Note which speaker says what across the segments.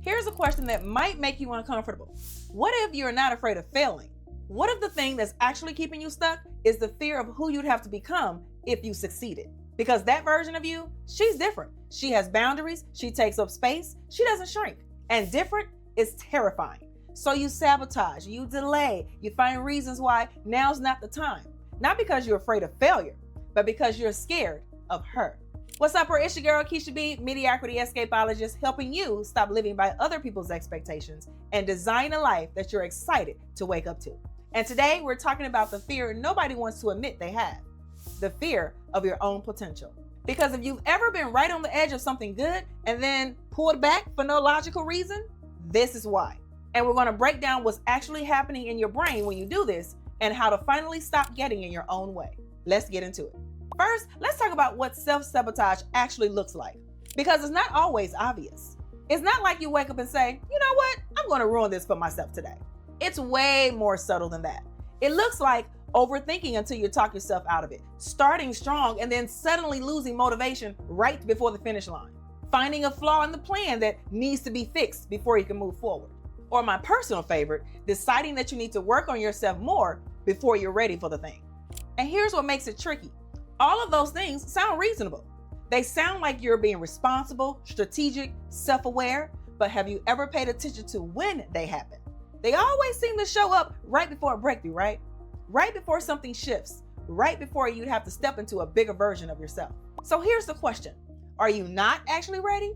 Speaker 1: Here's a question that might make you uncomfortable. What if you're not afraid of failing? What if the thing that's actually keeping you stuck is the fear of who you'd have to become if you succeeded? Because that version of you, she's different. She has boundaries, she takes up space, she doesn't shrink. And different is terrifying. So you sabotage, you delay, you find reasons why now's not the time. Not because you're afraid of failure, but because you're scared of her. What's up, it's your girl, Keisha B, mediocrity escapologist, helping you stop living by other people's expectations and design a life that you're excited to wake up to. And today we're talking about the fear nobody wants to admit they have, the fear of your own potential. Because if you've ever been right on the edge of something good and then pulled back for no logical reason, this is why. And we're going to break down what's actually happening in your brain when you do this and how to finally stop getting in your own way. Let's get into it. First, let's talk about what self-sabotage actually looks like, because it's not always obvious. It's not like you wake up and say, you know what, I'm going to ruin this for myself today. It's way more subtle than that. It looks like overthinking until you talk yourself out of it, starting strong and then suddenly losing motivation right before the finish line, finding a flaw in the plan that needs to be fixed before you can move forward. Or my personal favorite, deciding that you need to work on yourself more before you're ready for the thing. And here's what makes it tricky. All of those things sound reasonable. They sound like you're being responsible, strategic, self-aware, but have you ever paid attention to when they happen? They always seem to show up right before a breakthrough, right? Right before something shifts, right before you'd have to step into a bigger version of yourself. So here's the question. Are you not actually ready?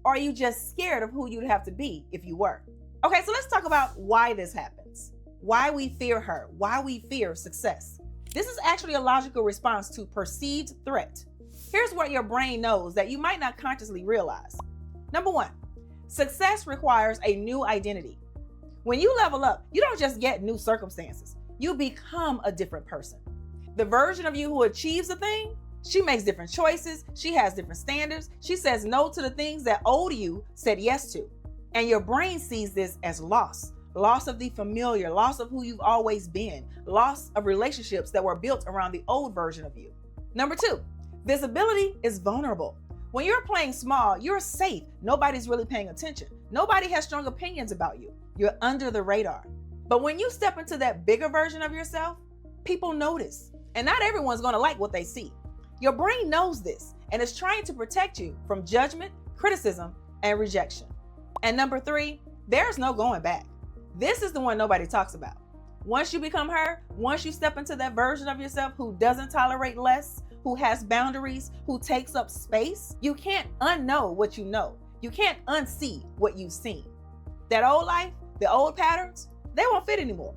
Speaker 1: Or are you just scared of who you'd have to be if you were? Okay, so let's talk about why this happens. Why we fear her, why we fear success. This is actually a logical response to perceived threat. Here's what your brain knows that you might not consciously realize. Number one, success requires a new identity. When you level up, you don't just get new circumstances. You become a different person. The version of you who achieves a thing, she makes different choices, she has different standards, she says no to the things that old you said yes to. And your brain sees this as loss. Loss of the familiar, loss of who you've always been, loss of relationships that were built around the old version of you. Number two, visibility is vulnerable. When you're playing small, you're safe. Nobody's really paying attention. Nobody has strong opinions about you. You're under the radar. But when you step into that bigger version of yourself, people notice. And not everyone's going to like what they see. Your brain knows this and is trying to protect you from judgment, criticism, and rejection. And number three, there's no going back. This is the one nobody talks about. Once you become her, once you step into that version of yourself who doesn't tolerate less, who has boundaries, who takes up space, you can't unknow what you know. You can't unsee what you've seen. That old life, the old patterns, they won't fit anymore.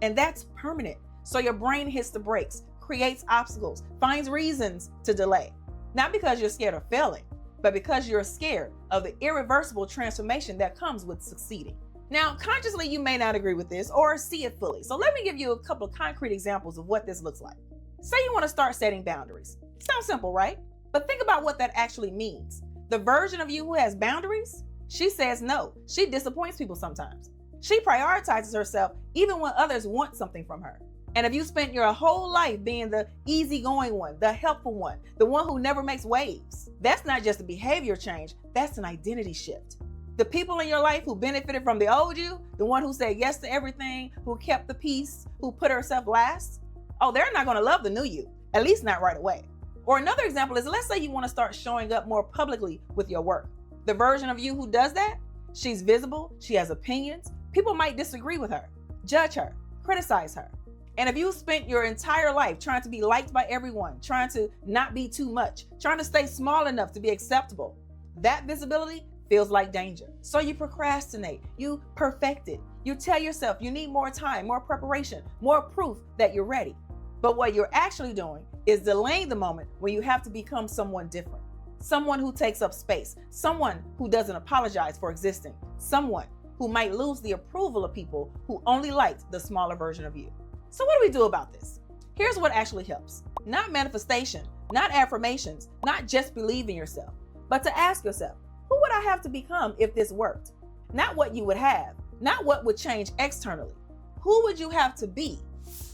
Speaker 1: And that's permanent. So your brain hits the brakes, creates obstacles, finds reasons to delay. Not because you're scared of failing, but because you're scared of the irreversible transformation that comes with succeeding. Now, consciously, you may not agree with this or see it fully. So let me give you a couple of concrete examples of what this looks like. Say you want to start setting boundaries. Sounds simple, right? But think about what that actually means. The version of you who has boundaries, she says no. She disappoints people sometimes. She prioritizes herself even when others want something from her. And if you spent your whole life being the easygoing one, the helpful one, the one who never makes waves, that's not just a behavior change, that's an identity shift. The people in your life who benefited from the old you, the one who said yes to everything, who kept the peace, who put herself last, oh, they're not going to love the new you, at least not right away. Or another example is, let's say you want to start showing up more publicly with your work. The version of you who does that, she's visible, she has opinions, people might disagree with her, judge her, criticize her. And if you spent your entire life trying to be liked by everyone, trying to not be too much, trying to stay small enough to be acceptable, that visibility feels like danger. So you procrastinate, you perfect it. You tell yourself you need more time, more preparation, more proof that you're ready. But what you're actually doing is delaying the moment when you have to become someone different. Someone who takes up space, someone who doesn't apologize for existing, someone who might lose the approval of people who only liked the smaller version of you. So what do we do about this? Here's what actually helps. Not manifestation, not affirmations, not just believe in yourself, but to ask yourself, who would I have to become if this worked? Not what you would have, not what would change externally. Who would you have to be?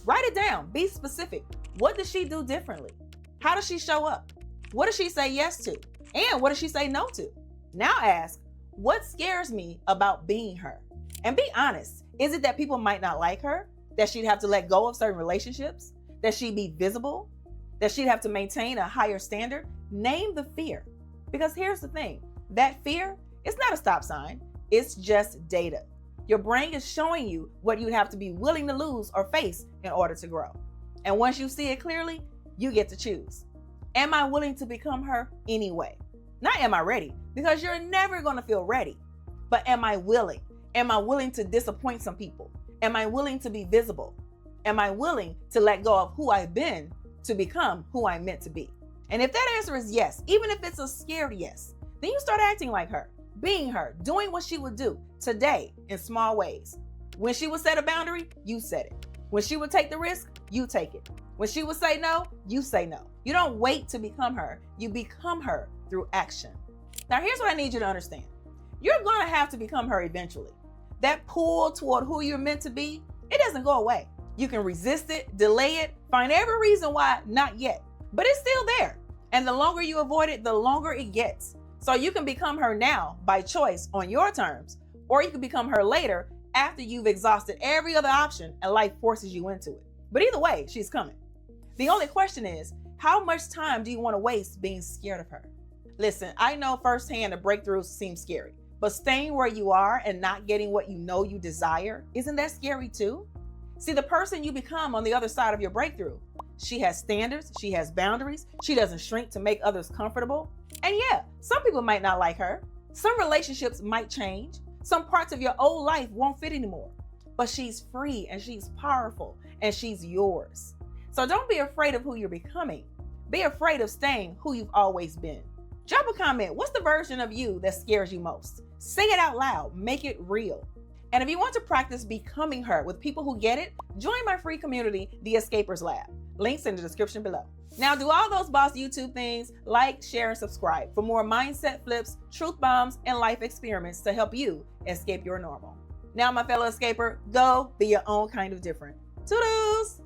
Speaker 1: Write it down, be specific. What does she do differently? How does she show up? What does she say yes to? And what does she say no to? Now ask, What scares me about being her? And be honest. Is it that people might not like her? That she'd have to let go of certain relationships? That she'd be visible? That she'd have to maintain a higher standard? Name the fear. Because here's the thing. That fear is not a stop sign. It's just data. Your brain is showing you what you'd have to be willing to lose or face in order to grow. And once you see it clearly, you get to choose. Am I willing to become her anyway? Not am I ready, because you're never going to feel ready. But am I willing? Am I willing to disappoint some people? Am I willing to be visible? Am I willing to let go of who I've been to become who I'm meant to be? And if that answer is yes, even if it's a scared yes, then you start acting like her, being her, doing what she would do today in small ways. When she would set a boundary, you set it. When she would take the risk, you take it. When she would say no, you say no. You don't wait to become her. You become her through action. Now, here's what I need you to understand. You're going to have to become her eventually. That pull toward who you're meant to be, it doesn't go away. You can resist it, delay it, find every reason why not yet, but it's still there. And the longer you avoid it, the longer it gets. So you can become her now by choice on your terms, or you can become her later after you've exhausted every other option and life forces you into it. But either way, she's coming. The only question is, how much time do you want to waste being scared of her? Listen, I know firsthand the breakthroughs seem scary, but staying where you are and not getting what you know you desire, isn't that scary too? See, the person you become on the other side of your breakthrough, she has standards, she has boundaries, she doesn't shrink to make others comfortable. And yeah, some people might not like her. Some relationships might change. Some parts of your old life won't fit anymore. But she's free and she's powerful and she's yours. So don't be afraid of who you're becoming. Be afraid of staying who you've always been. Drop a comment. What's the version of you that scares you most? Say it out loud. Make it real. And if you want to practice becoming her with people who get it, join my free community, The Escapers Lab. Links in the description below. Now do all those boss YouTube things, like, share, and subscribe for more mindset flips, truth bombs, and life experiments to help you escape your normal. Now, my fellow escaper, go be your own kind of different. Toodles!